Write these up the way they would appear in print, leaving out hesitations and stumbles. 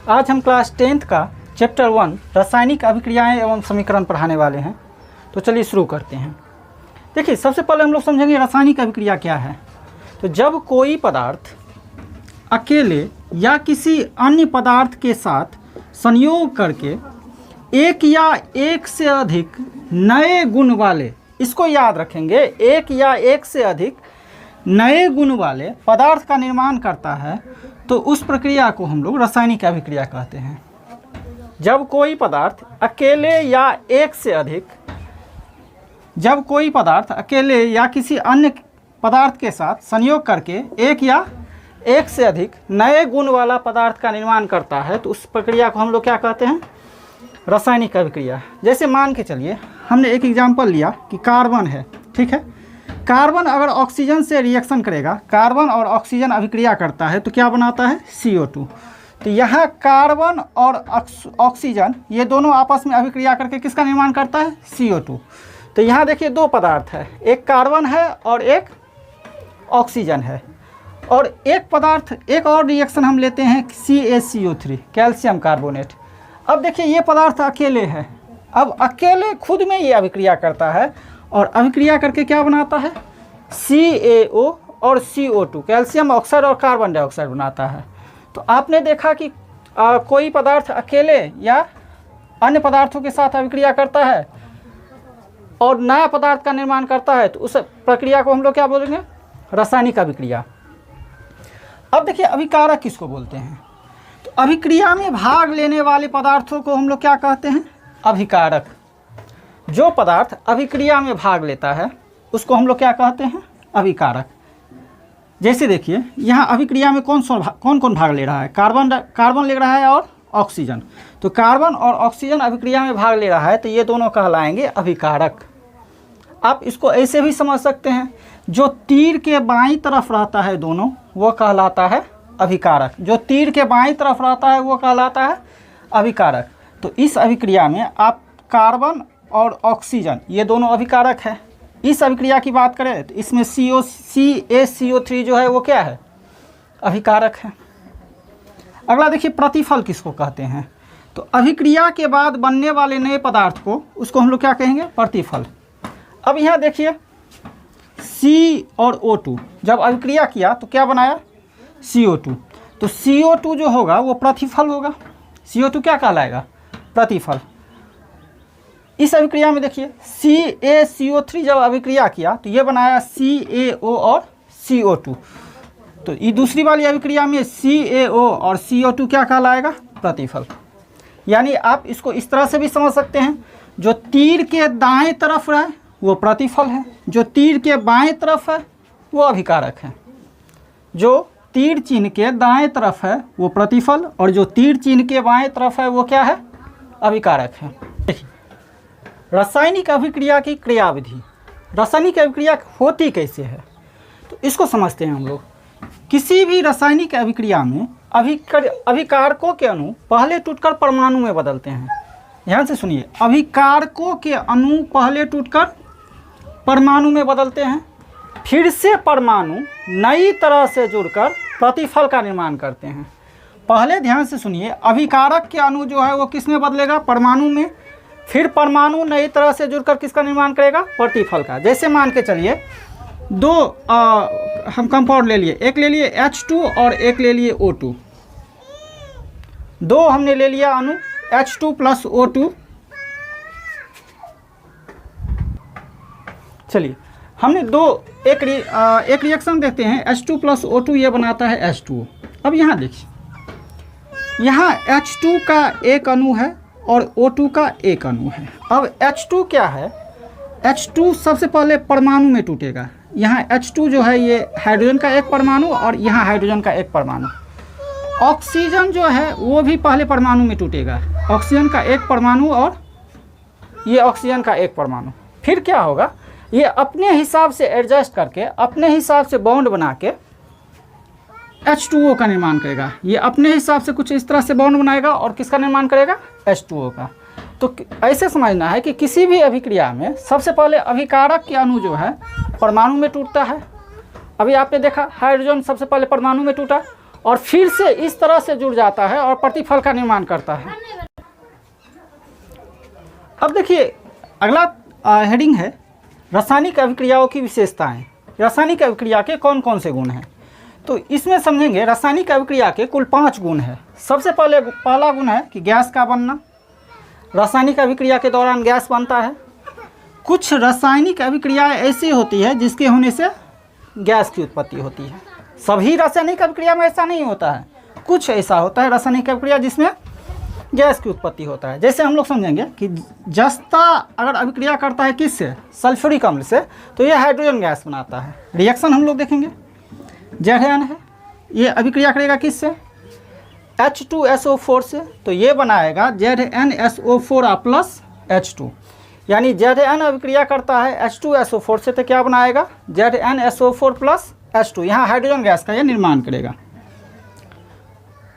आज हम class 10th का चैप्टर 1 रासायनिक अभिक्रियाएं एवं समीकरण पढ़ाने वाले हैं। तो चलिए शुरू करते हैं। देखिए, सबसे पहले हम लोग समझेंगे रासायनिक अभिक्रिया क्या है। तो जब कोई पदार्थ अकेले या किसी अन्य पदार्थ के साथ संयोग करके एक या एक से अधिक नए गुण वाले, इसको याद रखेंगे, एक या एक से अधिक नए गुण वाले पदार्थ का निर्माण करता है, तो उस प्रक्रिया को हम लोग रासायनिक अभिक्रिया कहते हैं। जब कोई पदार्थ अकेले या एक से अधिक, जब कोई पदार्थ अकेले या किसी अन्य पदार्थ के साथ संयोग करके एक या एक से अधिक नए गुण वाला पदार्थ का निर्माण करता है, तो उस प्रक्रिया को हम लोग क्या कहते हैं? रासायनिक अभिक्रिया। जैसे मान के चलिए, हमने एक एग्जाम्पल लिया कि कार्बन है, ठीक है। कार्बन अगर ऑक्सीजन से रिएक्शन करेगा, कार्बन और ऑक्सीजन अभिक्रिया करता है, तो क्या बनाता है? CO2। तो यहाँ कार्बन और ऑक्सीजन ये दोनों आपस में अभिक्रिया करके किसका निर्माण करता है? CO2। तो यहाँ देखिए दो पदार्थ है, एक कार्बन है और एक ऑक्सीजन है। और एक पदार्थ, एक और रिएक्शन हम लेते हैं CaCO3, कैल्शियम कार्बोनेट। अब देखिए ये पदार्थ अकेले है, अब अकेले खुद में ये अभिक्रिया करता है और अभिक्रिया करके क्या बनाता है? CaO और CO2, कैल्शियम ऑक्साइड और कार्बन डाइऑक्साइड बनाता है। तो आपने देखा कि कोई पदार्थ अकेले या अन्य पदार्थों के साथ अभिक्रिया करता है और नया पदार्थ का निर्माण करता है, तो उस प्रक्रिया को हम लोग क्या बोलेंगे? रासायनिक अभिक्रिया। अब देखिए अभिकारक किसको बोलते हैं? तो अभिक्रिया में भाग लेने वाले पदार्थों को हम लोग क्या कहते हैं? अभिकारक। जो पदार्थ अभिक्रिया में भाग लेता है उसको हम लोग क्या कहते हैं? अभिकारक। जैसे देखिए यहाँ अभिक्रिया में कौन कौन भाग ले रहा है? कार्बन ले रहा है और ऑक्सीजन। तो कार्बन और ऑक्सीजन अभिक्रिया में भाग ले रहा है, तो ये दोनों कहलाएंगे अभिकारक। आप इसको ऐसे भी समझ सकते हैं, जो तीर के बाईं तरफ रहता है दोनों, वो कहलाता है अभिकारक। जो तीर के बाईं तरफ रहता है वो कहलाता है अभिकारक। तो इस अभिक्रिया में आप कार्बन और ऑक्सीजन ये दोनों अभिकारक है। इस अभिक्रिया की बात करें तो इसमें CaCO3 जो है वो क्या है? अभिकारक है। अगला देखिए प्रतिफल किसको कहते हैं? तो अभिक्रिया के बाद बनने वाले नए पदार्थ को, उसको हम लोग क्या कहेंगे? प्रतिफल। अब यहाँ देखिए C और O2 जब अभिक्रिया किया तो क्या बनाया? CO2। तो CO2 जो होगा वो प्रतिफल होगा। CO2 क्या कहलाएगा? प्रतिफल। इस अभिक्रिया में देखिए CaCO3 जब अभिक्रिया किया तो ये बनाया CaO और CO2। तो ये दूसरी वाली अभिक्रिया में CaO और CO2 क्या कहलाएगा? प्रतिफल। यानी आप इसको इस तरह से भी समझ सकते हैं, जो तीर के दाएं तरफ है वो प्रतिफल है, जो तीर के बाएं तरफ है वो अभिकारक है। जो तीर चिन्ह के दाएं तरफ है वो प्रतिफल, और जो तीर चिन्ह के बाएं तरफ है वो क्या है? अभिकारक है। देखिए रासायनिक अभिक्रिया की क्रियाविधि। रासायनिक अभिक्रिया होती कैसे है, तो इसको समझते हैं हम लोग। किसी भी रासायनिक अभिक्रिया में अभिकारकों के अणु पहले टूटकर परमाणु में बदलते हैं। ध्यान से सुनिए, अभिकारकों के अणु पहले टूटकर परमाणु में बदलते हैं, फिर से परमाणु नई तरह से जुड़कर प्रतिफल का निर्माण करते हैं। पहले ध्यान से सुनिए, अभिकारक के अणु जो है वो किस में बदलेगा? परमाणु में। फिर परमाणु नई तरह से जुड़कर किसका निर्माण करेगा? प्रतिफल का। जैसे मान के चलिए दो हम कंपाउंड ले लिए, एक ले लिए H2 और एक ले लिए O2। दो हमने ले लिया अणु H2 + O2। चलिए हमने एक रिएक्शन देखते हैं, H2 + O2 ये बनाता है H2O। अब यहाँ देखिए, यहाँ H2 का एक अणु है और O2 का एक अणु है। अब H2 क्या है? H2 सबसे पहले परमाणु में टूटेगा। यहाँ H2 जो है ये हाइड्रोजन का एक परमाणु और यहाँ हाइड्रोजन का एक परमाणु। ऑक्सीजन जो है वो भी पहले परमाणु में टूटेगा, ऑक्सीजन का एक परमाणु और ये ऑक्सीजन का एक परमाणु। फिर क्या होगा? ये अपने हिसाब से एडजस्ट करके, अपने हिसाब से बॉन्ड बना के H2O का निर्माण करेगा। ये अपने हिसाब से कुछ इस तरह से बॉन्ड बनाएगा और किसका निर्माण करेगा? H2O का। तो ऐसे समझना है कि किसी भी अभिक्रिया में सबसे पहले अभिकारक के अणु जो है परमाणु में टूटता है। अभी आपने देखा हाइड्रोजन सबसे पहले परमाणु में टूटा और फिर से इस तरह से जुड़ जाता है और प्रतिफल का निर्माण करता है। अब देखिए अगला हेडिंग है रासायनिक अभिक्रियाओं की विशेषताएं। रासायनिक अभिक्रिया के कौन कौन से गुण हैं, तो इसमें समझेंगे रासायनिक अभिक्रिया के कुल 5 गुण हैं। सबसे पहला गुण है कि गैस का बनना। रासायनिक अभिक्रिया के दौरान गैस बनता है। कुछ रासायनिक अभिक्रियाएं ऐसी होती है जिसके होने से गैस की उत्पत्ति होती है। सभी रासायनिक अभिक्रिया में ऐसा नहीं होता है, कुछ ऐसा होता है रासायनिक अभिक्रिया जिसमें गैस की उत्पत्ति होता है। जैसे हम लोग समझेंगे कि जस्ता अगर अभिक्रिया करता है किससे, सल्फ्यूरिक अम्ल से, तो ये हाइड्रोजन गैस बनाता है। रिएक्शन हम लोग देखेंगे ZN है, ये अभिक्रिया करेगा किससे, H2SO4 से, तो ये बनाएगा ZnSO4 प्लस H2। यानी ZN अभिक्रिया करता है H2SO4 से, तो क्या बनाएगा ZnSO4 प्लस H2। यहाँ हाइड्रोजन गैस का ये निर्माण करेगा।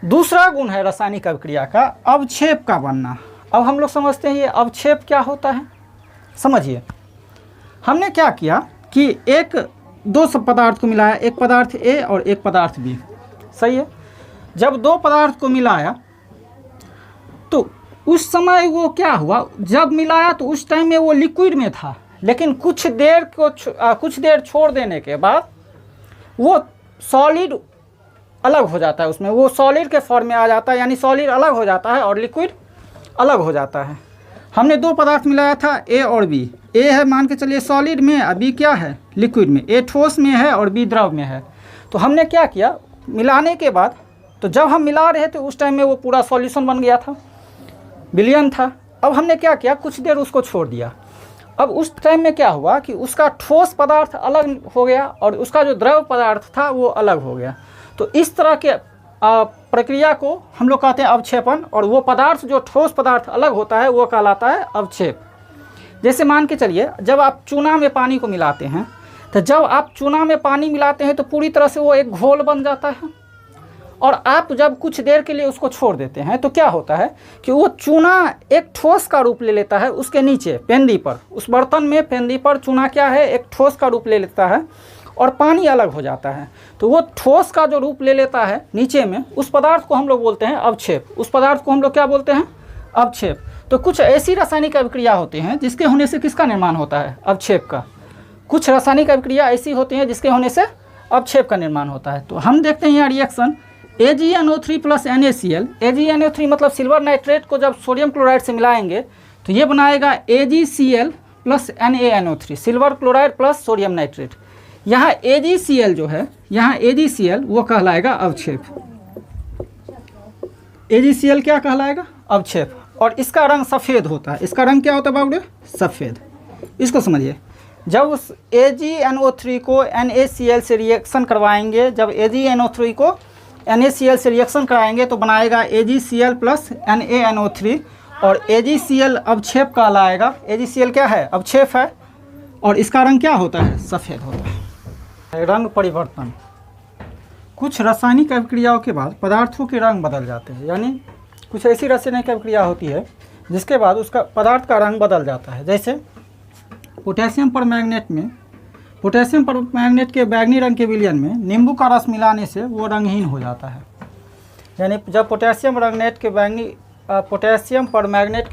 दूसरा गुण है रासायनिक अभिक्रिया का अवक्षेप का बनना। अब हम लोग समझते हैं ये अवक्षेप क्या होता है। समझिए, हमने क्या किया कि दो सब पदार्थ को मिलाया, एक पदार्थ A और एक पदार्थ B, सही है। जब दो पदार्थ को मिलाया तो उस समय वो क्या हुआ, जब मिलाया तो उस टाइम में वो लिक्विड में था, लेकिन कुछ देर छोड़ देने के बाद वो सॉलिड अलग हो जाता है, उसमें वो सॉलिड के फॉर्म में आ जाता है, यानी सॉलिड अलग हो जाता है और लिक्विड अलग हो जाता है। हमने दो पदार्थ मिलाया था A और B। A है मान के चलिए सॉलिड में, B क्या है लिक्विड में। A ठोस में है और B द्रव में है। तो हमने क्या किया, मिलाने के बाद, तो जब हम मिला रहे थे उस टाइम में वो पूरा सॉल्यूशन बन गया था, विलयन था। अब हमने क्या किया, कुछ देर उसको छोड़ दिया। अब उस टाइम में क्या हुआ कि उसका ठोस पदार्थ अलग हो गया और उसका जो द्रव पदार्थ था वो अलग हो गया। तो इस तरह के प्रक्रिया को हम लोग कहते हैं अवक्षेपण, और वो पदार्थ जो ठोस पदार्थ अलग होता है वो कहलाता है अवक्षेप। जैसे मान के चलिए जब आप चूना में पानी को मिलाते हैं, तो जब आप चूना में पानी मिलाते हैं तो पूरी तरह से वो एक घोल बन जाता है, और आप जब कुछ देर के लिए उसको छोड़ देते हैं तो क्या होता है कि वो चूना एक ठोस का रूप ले लेता है। उसके नीचे पेंदी पर, उस बर्तन में पेंदी पर चूना क्या है, एक ठोस का रूप ले लेता है और पानी अलग हो जाता है। तो वो ठोस का जो रूप ले लेता है नीचे में, उस पदार्थ को हम लोग बोलते हैं अवक्षेप। उस पदार्थ को हम लोग क्या बोलते हैं, अवक्षेप। तो कुछ ऐसी रासायनिक अभिक्रिया होती हैं जिसके होने से किसका निर्माण होता है, अवक्षेप का। कुछ रासायनिक अभिक्रिया ऐसी होती हैं जिसके होने से अवक्षेप का निर्माण होता है। तो हम देखते हैं यहाँ reaction AgNO3 plus NaCl। AgNO3 मतलब सिल्वर नाइट्रेट को जब सोडियम क्लोराइड से मिलाएंगे तो ये बनाएगा AgCl plus NaNO3, silver chloride plus sodium nitrate. यहाँ AgCl जो है, यहाँ AgCl वो कहलाएगा अवक्षेप। AgCl क्या कहलाएगा, अवक्षेप। और इसका रंग सफ़ेद होता है। इसका रंग क्या होता है बाबू, सफ़ेद। इसको समझिए, जब उस AgNO3 को NaCl से रिएक्शन करवाएंगे, जब AgNO3 को NaCl से रिएक्शन कराएंगे तो बनाएगा AgCl प्लस NaNO3, और AgCl अवक्षेप कहलाएगा। AgCl क्या है, अवक्षेप है, और इसका रंग क्या होता है, सफ़ेद होता है। रंग परिवर्तन, कुछ रासायनिक अभिक्रियाओं के बाद पदार्थों के रंग बदल जाते हैं। यानी कुछ ऐसी रासायनिक अभिक्रिया होती है जिसके बाद उसका पदार्थ का रंग बदल जाता है। जैसे पोटेशियम परमैंगनेट में, पोटेशियम परमैंगनेट के बैंगनी रंग के विलयन में नींबू का रस मिलाने से वो रंगहीन हो जाता है। यानी जब पोटेशियम परमैंगनेट के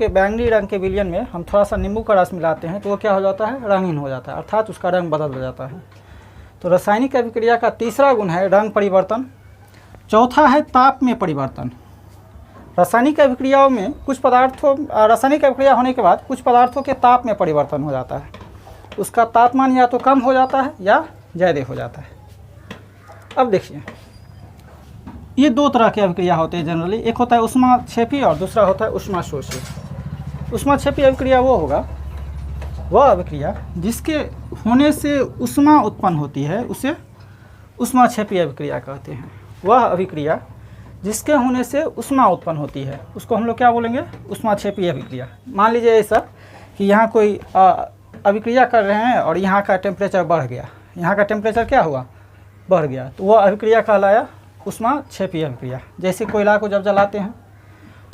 बैंगनी रंग के विलयन में हम थोड़ा सा नींबू का रस मिलाते हैं तो वो क्या हो जाता है, रंगहीन हो जाता है, अर्थात उसका रंग बदल जाता है। तो रासायनिक अभिक्रिया का तीसरा गुण है रंग परिवर्तन। चौथा है ताप में परिवर्तन। रासायनिक अभिक्रियाओं में कुछ पदार्थों, रासायनिक अभिक्रिया होने के बाद कुछ पदार्थों के ताप में परिवर्तन हो जाता है। उसका तापमान या तो कम हो जाता है या ज़्यादा हो जाता है। अब देखिए, ये दो तरह के अभिक्रिया होते हैं जनरली। एक होता है ऊष्माक्षेपी और दूसरा होता है ऊष्माशोषी। ऊष्माक्षेपी अभिक्रिया वो होगा, वह अभिक्रिया जिसके होने से ऊष्मा उत्पन्न होती है उसे ऊष्माक्षेपी अभिक्रिया कहते हैं। वह अभिक्रिया जिसके होने से ऊष्मा उत्पन्न होती है उसको हम लोग क्या बोलेंगे, ऊष्माक्षेपी अभिक्रिया। मान लीजिए ऐसा कि यहाँ कोई अभिक्रिया कर रहे हैं और यहाँ का टेम्परेचर बढ़ गया, यहाँ का टेम्परेचर क्या हुआ, बढ़ गया, तो वह अभिक्रिया कहलाया ऊष्माक्षेपी अभिक्रिया। जैसे कोयला को जब जलाते हैं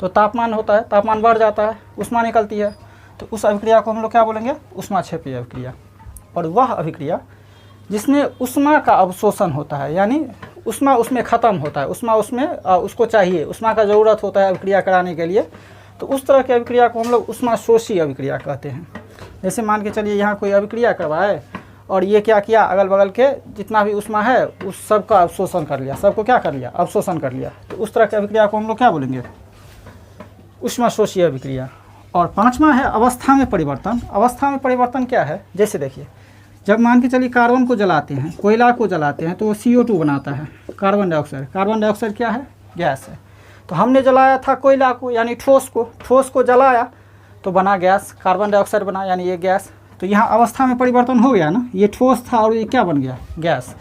तो तापमान होता है, तापमान बढ़ जाता है, ऊष्मा निकलती है, तो उस अभिक्रिया को हम लोग क्या बोलेंगे, ऊष्माक्षेपी अभिक्रिया। और वह अभिक्रिया जिसमें ऊष्मा का अवशोषण होता है, यानी उष्मा उसमें ख़त्म होता है, उष्मा उसमें उसको चाहिए, उष्मा का ज़रूरत होता है अभिक्रिया कराने के लिए, तो उस तरह की अभिक्रिया को हम लोग उष्मा शोषी अभिक्रिया कहते हैं। जैसे मान के चलिए यहाँ कोई अभिक्रिया करवाए और ये क्या किया, अगल बगल के जितना भी उष्मा है उस सब का अवशोषण कर लिया, सबको क्या कर लिया, अवशोषण कर लिया। तो उस तरह की अभिक्रिया को हम लोग क्या बोलेंगे, उष्मा शोषी अभिक्रिया। और पांचवा है अवस्था में परिवर्तन। अवस्था में परिवर्तन क्या है, जैसे देखिए जब मान के चलिए कार्बन को जलाते हैं, कोयला को जलाते हैं तो वो CO2 बनाता है, कार्बन डाइऑक्साइड। कार्बन डाइऑक्साइड क्या है, गैस है। तो हमने जलाया था कोयला को यानी ठोस को जलाया तो बना गैस, कार्बन डाइऑक्साइड बना यानी ये गैस। तो यहाँ अवस्था में परिवर्तन हो गया ना, ये ठोस था और ये क्या बन गया, गैस।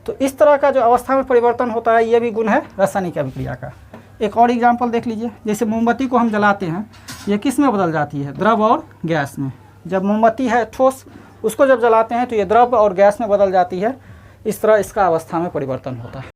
तो इस तरह का जो अवस्था में परिवर्तन होता है ये भी गुण है रासायनिक अभिक्रिया का। एक और एग्जाम्पल देख लीजिए, जैसे मोमबत्ती को हम जलाते हैं, ये किस में बदल जाती है, द्रव और गैस में। जब मोमबत्ती है ठोस, उसको जब जलाते हैं तो ये द्रव और गैस में बदल जाती है। इस तरह इसका अवस्था में परिवर्तन होता है।